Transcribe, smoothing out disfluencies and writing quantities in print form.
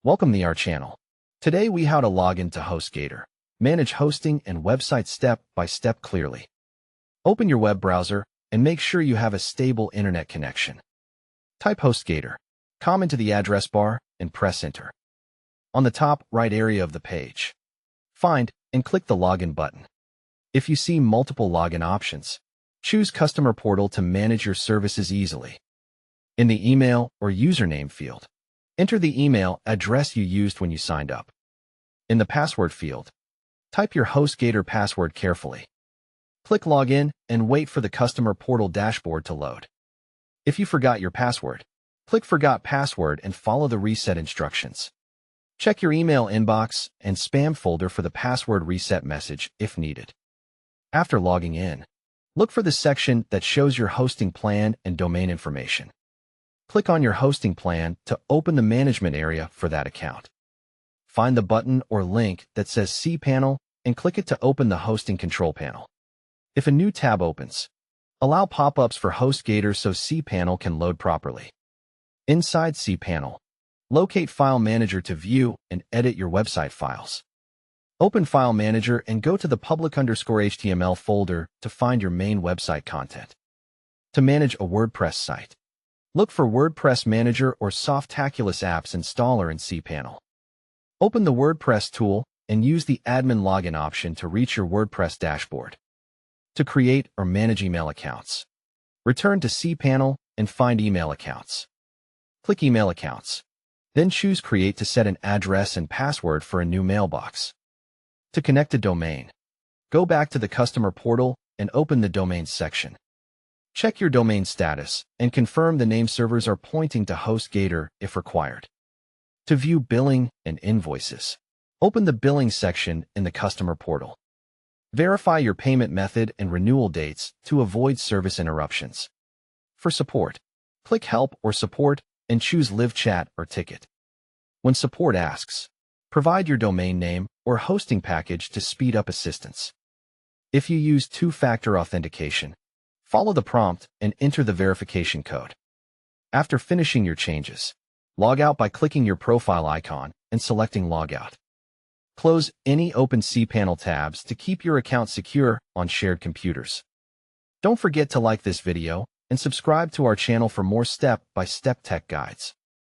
Welcome to our channel. Today we how to log into HostGator. Manage hosting and website step by step clearly. Open your web browser and make sure you have a stable internet connection. Type HostGator, comment to the address bar, and press enter. On the top right area of the page, find and click the login button. If you see multiple login options, choose Customer Portal to manage your services easily. In the email or username field, enter the email address you used when you signed up. In the password field, type your HostGator password carefully. Click Login and wait for the Customer Portal dashboard to load. If you forgot your password, click Forgot Password and follow the reset instructions. Check your email inbox and spam folder for the password reset message if needed. After logging in, look for the section that shows your hosting plan and domain information. Click on your hosting plan to open the management area for that account. Find the button or link that says cPanel and click it to open the hosting control panel. If a new tab opens, allow pop-ups for HostGator so cPanel can load properly. Inside cPanel, locate File Manager to view and edit your website files. Open File Manager and go to the public_HTML folder to find your main website content. To manage a WordPress site, look for WordPress Manager or Softaculous Apps Installer in cPanel. Open the WordPress tool and use the Admin Login option to reach your WordPress dashboard. To create or manage email accounts, return to cPanel and find Email Accounts. Click Email Accounts, then choose Create to set an address and password for a new mailbox. To connect a domain, go back to the Customer Portal and open the Domains section. Check your domain status and confirm the name servers are pointing to HostGator if required. To view billing and invoices, open the Billing section in the Customer Portal. Verify your payment method and renewal dates to avoid service interruptions. For support, click Help or Support and choose Live Chat or Ticket. When support asks, provide your domain name or hosting package to speed up assistance. If you use two-factor authentication, follow the prompt and enter the verification code. After finishing your changes, log out by clicking your profile icon and selecting Logout. Close any open cPanel tabs to keep your account secure on shared computers. Don't forget to like this video and subscribe to our channel for more step-by-step tech guides.